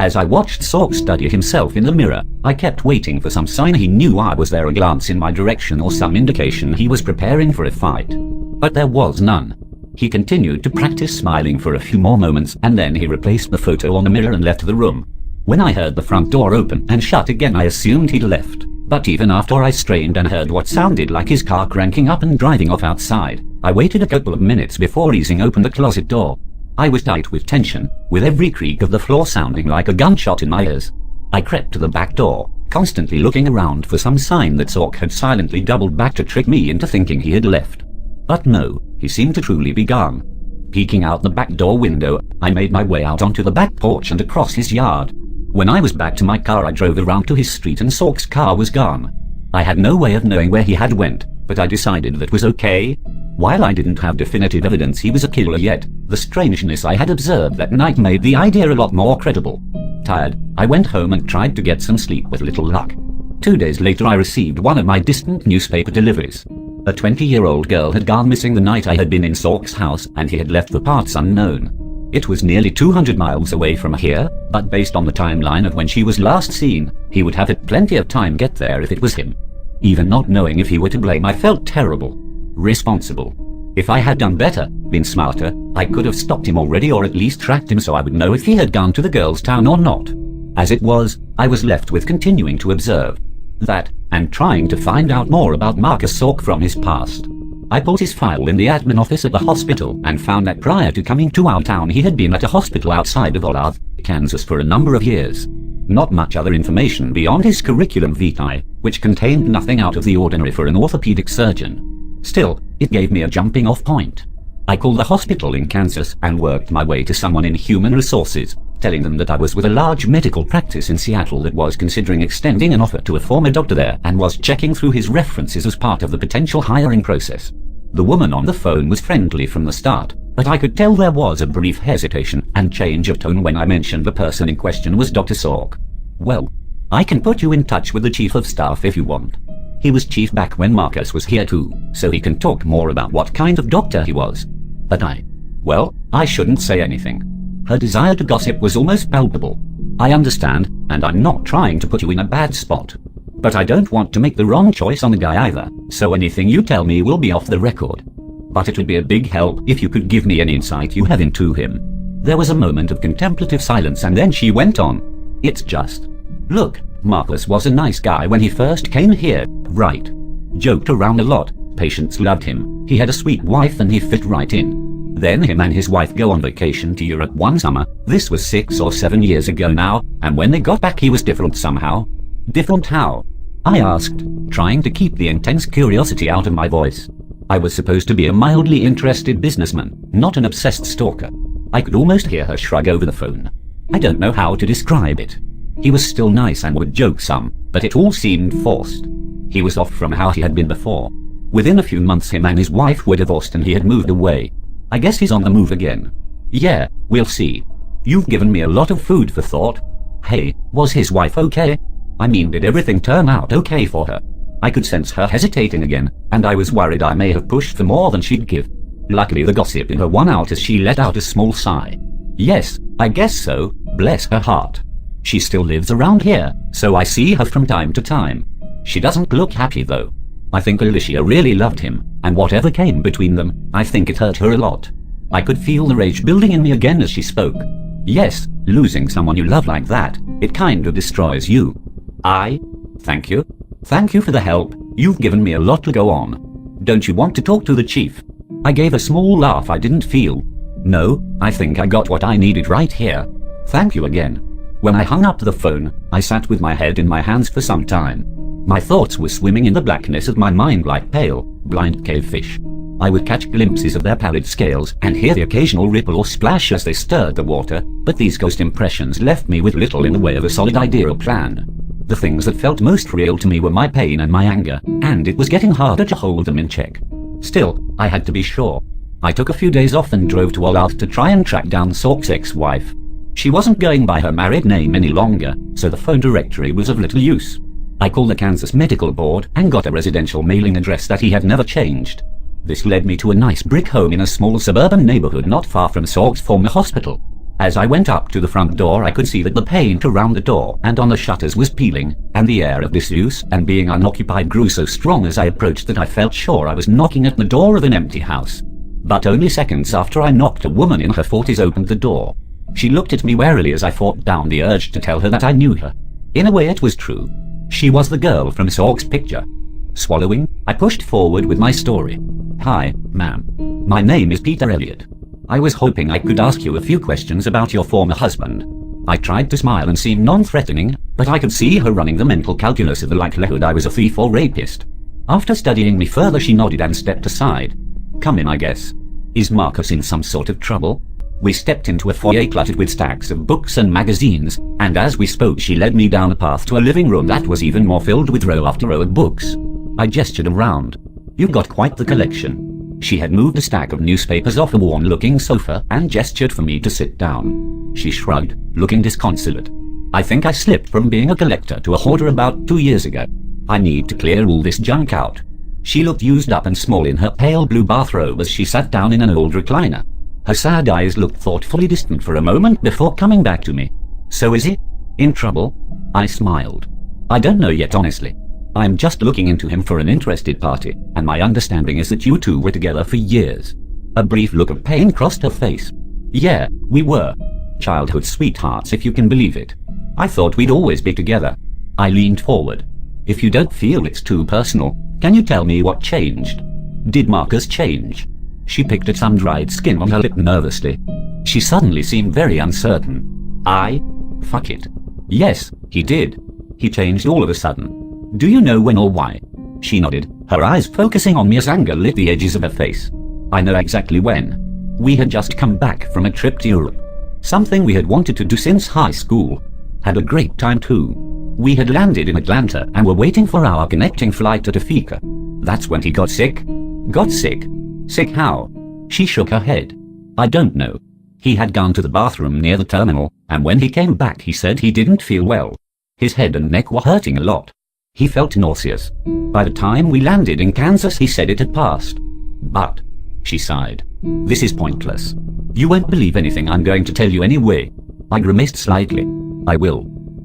As I watched Sork study himself in the mirror, I kept waiting for some sign he knew I was there, a glance in my direction or some indication he was preparing for a fight. But there was none. He continued to practice smiling for a few more moments, and then he replaced the photo on the mirror and left the room. When I heard the front door open and shut again, I assumed he'd left. But even after I strained and heard what sounded like his car cranking up and driving off outside, I waited a couple of minutes before easing open the closet door. I was tight with tension, with every creak of the floor sounding like a gunshot in my ears. I crept to the back door, constantly looking around for some sign that Sork had silently doubled back to trick me into thinking he had left. But no, he seemed to truly be gone. Peeking out the back door window, I made my way out onto the back porch and across his yard. When I was back to my car, I drove around to his street and Sork's car was gone. I had no way of knowing where he had went, but I decided that was okay. While I didn't have definitive evidence he was a killer yet, the strangeness I had observed that night made the idea a lot more credible. Tired, I went home and tried to get some sleep with little luck. 2 days later I received one of my distant newspaper deliveries. A 20-year-old girl had gone missing the night I had been in Sork's house, and he had left the parts unknown. It was nearly 200 miles away from here, but based on the timeline of when she was last seen, he would have had plenty of time to get there if it was him. Even not knowing if he were to blame, I felt terrible. Responsible. If I had done better, been smarter, I could have stopped him already, or at least tracked him so I would know if he had gone to the girl's town or not. As it was, I was left with continuing to observe that, and trying to find out more about Marcus Sork from his past. I pulled his file in the admin office at the hospital and found that prior to coming to our town he had been at a hospital outside of Olathe, Kansas for a number of years. Not much other information beyond his curriculum vitae, which contained nothing out of the ordinary for an orthopedic surgeon. Still, it gave me a jumping off point. I called the hospital in Kansas and worked my way to someone in human resources, telling them that I was with a large medical practice in Seattle that was considering extending an offer to a former doctor there and was checking through his references as part of the potential hiring process. The woman on the phone was friendly from the start, but I could tell there was a brief hesitation and change of tone when I mentioned the person in question was Dr. Sork. Well, I can put you in touch with the chief of staff if you want. He was chief back when Marcus was here too, so he can talk more about what kind of doctor he was. But I shouldn't say anything. Her desire to gossip was almost palpable. I understand, and I'm not trying to put you in a bad spot. But I don't want to make the wrong choice on the guy either, so anything you tell me will be off the record. But it would be a big help if you could give me any insight you have into him. There was a moment of contemplative silence and then she went on. It's just, look, Marcus was a nice guy when he first came here, right? Joked around a lot, patients loved him, he had a sweet wife and he fit right in. Then him and his wife go on vacation to Europe one summer, this was 6 or 7 years ago now, and when they got back he was different somehow. Different how? I asked, trying to keep the intense curiosity out of my voice. I was supposed to be a mildly interested businessman, not an obsessed stalker. I could almost hear her shrug over the phone. I don't know how to describe it. He was still nice and would joke some, but it all seemed forced. He was off from how he had been before. Within a few months him and his wife were divorced and he had moved away. I guess he's on the move again. Yeah, we'll see. You've given me a lot of food for thought. Hey, was his wife okay? I mean, did everything turn out okay for her? I could sense her hesitating again, and I was worried I may have pushed for more than she'd give. Luckily the gossip in her won out as she let out a small sigh. Yes, I guess so, bless her heart. She still lives around here, so I see her from time to time. She doesn't look happy though. I think Alicia really loved him, and whatever came between them, I think it hurt her a lot. I could feel the rage building in me again as she spoke. Yes, losing someone you love like that, it kind of destroys you. Thank you. Thank you for the help, you've given me a lot to go on. Don't you want to talk to the chief? I gave a small laugh I didn't feel. No, I think I got what I needed right here. Thank you again. When I hung up the phone, I sat with my head in my hands for some time. My thoughts were swimming in the blackness of my mind like pale, blind cave fish. I would catch glimpses of their pallid scales and hear the occasional ripple or splash as they stirred the water, but these ghost impressions left me with little in the way of a solid idea or plan. The things that felt most real to me were my pain and my anger, and it was getting harder to hold them in check. Still, I had to be sure. I took a few days off and drove to Olathe to try and track down Sork's ex-wife. She wasn't going by her married name any longer, so the phone directory was of little use. I called the Kansas Medical Board and got a residential mailing address that he had never changed. This led me to a nice brick home in a small suburban neighborhood not far from Sork's former hospital. As I went up to the front door, I could see that the paint around the door and on the shutters was peeling, and the air of disuse and being unoccupied grew so strong as I approached that I felt sure I was knocking at the door of an empty house. But only seconds after I knocked, a woman in her 40s opened the door. She looked at me warily as I fought down the urge to tell her that I knew her. In a way, it was true. She was the girl from Sauk's picture. Swallowing, I pushed forward with my story. "Hi, ma'am. My name is Peter Elliot. I was hoping I could ask you a few questions about your former husband." I tried to smile and seem non-threatening, but I could see her running the mental calculus of the likelihood I was a thief or rapist. After studying me further, she nodded and stepped aside. "Come in, I guess. Is Marcus in some sort of trouble?" We stepped into a foyer cluttered with stacks of books and magazines, and as we spoke she led me down a path to a living room that was even more filled with row after row of books. I gestured around. "You've got quite the collection." She had moved a stack of newspapers off a worn-looking sofa and gestured for me to sit down. She shrugged, looking disconsolate. "I think I slipped from being a collector to a hoarder about 2 years ago. I need to clear all this junk out." She looked used up and small in her pale blue bathrobe as she sat down in an old recliner. Her sad eyes looked thoughtfully distant for a moment before coming back to me. "So is he in trouble?" I smiled. "I don't know yet, honestly. I'm just looking into him for an interested party, and my understanding is that you two were together for years." A brief look of pain crossed her face. "Yeah, we were. Childhood sweethearts, if you can believe it. I thought we'd always be together." I leaned forward. "If you don't feel it's too personal, can you tell me what changed? Did Marcus change?" She picked at some dried skin on her lip nervously. She suddenly seemed very uncertain. Fuck it. "Yes, he did. He changed all of a sudden. Do you know when or why?" She nodded, her eyes focusing on me as anger lit the edges of her face. "I know exactly when. We had just come back from a trip to Europe. Something we had wanted to do since high school. Had a great time too. We had landed in Atlanta and were waiting for our connecting flight to Topeka. That's when he got sick." "Got sick? Sick how?" She shook her head. "I don't know. He had gone to the bathroom near the terminal, and when he came back he said he didn't feel well. His head and neck were hurting a lot. He felt nauseous. By the time we landed in Kansas he said it had passed. But," she sighed, "this is pointless. You won't believe anything I'm going to tell you anyway." I grimaced slightly. "I will.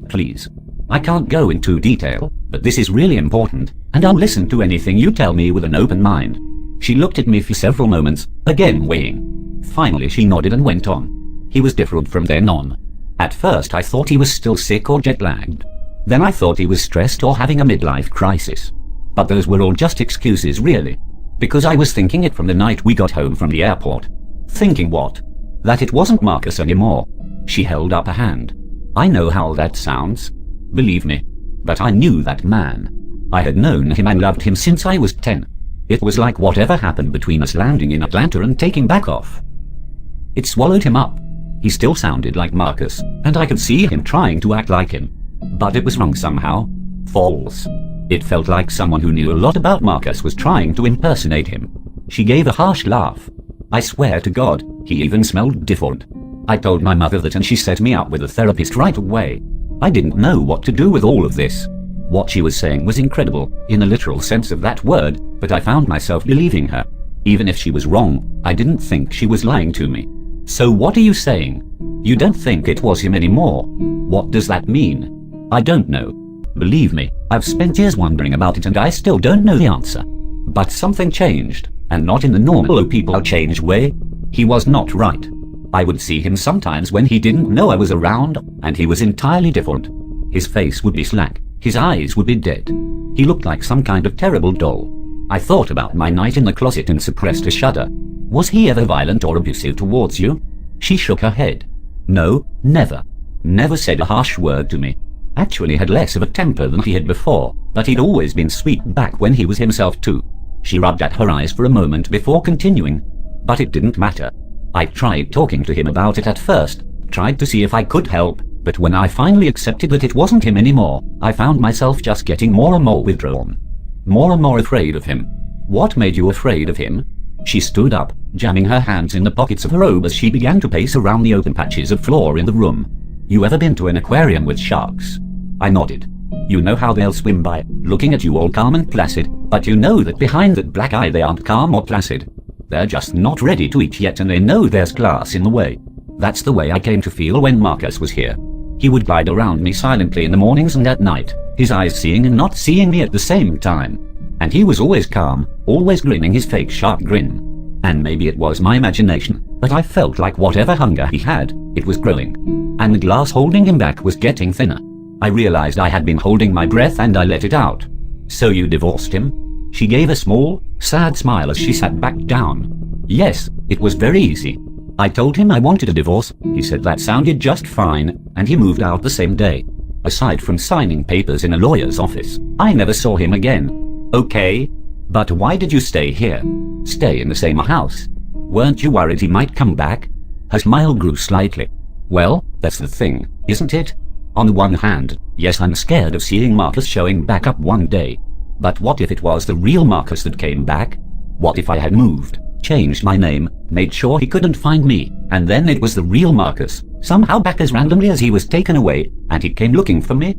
Please. I can't go into detail, but this is really important, and I'll listen to anything you tell me with an open mind." She looked at me for several moments, again weighing. Finally she nodded and went on. "He was different from then on. At first I thought he was still sick or jet-lagged. Then I thought he was stressed or having a midlife crisis. But those were all just excuses, really. Because I was thinking it from the night we got home from the airport." "Thinking what?" "That it wasn't Marcus anymore." She held up a hand. "I know how that sounds. Believe me. But I knew that man. I had known him and loved him since I was 10. It was like whatever happened between us landing in Atlanta and taking back off. It swallowed him up. He still sounded like Marcus, and I could see him trying to act like him. But it was wrong somehow. False. It felt like someone who knew a lot about Marcus was trying to impersonate him." She gave a harsh laugh. "I swear to God, he even smelled different. I told my mother that and she set me up with a therapist right away. I didn't know what to do with all of this." What she was saying was incredible, in the literal sense of that word, but I found myself believing her. Even if she was wrong, I didn't think she was lying to me. "So what are you saying? You don't think it was him anymore? What does that mean?" "I don't know. Believe me, I've spent years wondering about it and I still don't know the answer. But something changed, and not in the normal people change way. He was not right. I would see him sometimes when he didn't know I was around, and he was entirely different. His face would be slack, his eyes would be dead. He looked like some kind of terrible doll. I thought about my night in the closet and suppressed a shudder. Was he ever violent or abusive towards you?" She shook her head. "No, never. Never said a harsh word to me. Actually had less of a temper than he had before, but he'd always been sweet back when he was himself too." She rubbed at her eyes for a moment before continuing. "But it didn't matter. I tried talking to him about it at first, tried to see if I could help, but when I finally accepted that it wasn't him anymore, I found myself just getting more and more withdrawn. More and more afraid of him." "What made you afraid of him?" She stood up, jamming her hands in the pockets of her robe as she began to pace around the open patches of floor in the room. "You ever been to an aquarium with sharks?" I nodded. "You know how they'll swim by, looking at you all calm and placid, but you know that behind that black eye they aren't calm or placid. They're just not ready to eat yet and they know there's glass in the way. That's the way I came to feel when Marcus was here. He would glide around me silently in the mornings and at night, his eyes seeing and not seeing me at the same time. And he was always calm, always grinning his fake sharp grin. And maybe it was my imagination, but I felt like whatever hunger he had, it was growing. And the glass holding him back was getting thinner. I realized I had been holding my breath and I let it out. So you divorced him? She gave a small, sad smile as she sat back down. Yes, it was very easy. I told him I wanted a divorce, he said that sounded just fine, and he moved out the same day. Aside from signing papers in a lawyer's office, I never saw him again. Okay, but why did you stay here? Stay in the same house? Weren't you worried he might come back? Her smile grew slightly. Well, that's the thing, isn't it? On the one hand, yes, I'm scared of seeing Marcus showing back up one day. But what if it was the real Marcus that came back? What if I had moved, changed my name, made sure he couldn't find me, and then it was the real Marcus, somehow back as randomly as he was taken away, and he came looking for me?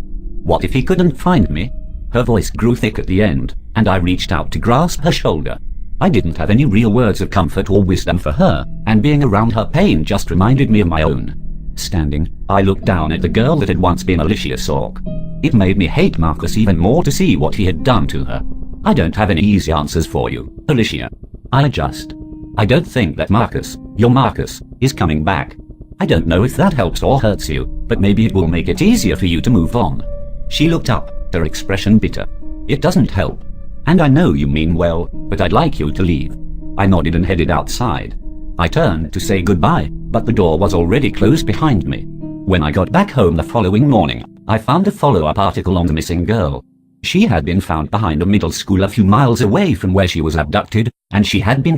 What if he couldn't find me? Her voice grew thick at the end, and I reached out to grasp her shoulder. I didn't have any real words of comfort or wisdom for her, and being around her pain just reminded me of my own. Standing, I looked down at the girl that had once been Alicia Sork. It made me hate Marcus even more to see what he had done to her. I don't have any easy answers for you, Alicia. I don't think that Marcus, your Marcus, is coming back. I don't know if that helps or hurts you, but maybe it will make it easier for you to move on. She looked up, her expression bitter. It doesn't help. And I know you mean well, but I'd like you to leave. I nodded and headed outside. I turned to say goodbye, but the door was already closed behind me. When I got back home the following morning, I found a follow-up article on the missing girl. She had been found behind a middle school a few miles away from where she was abducted, and she had been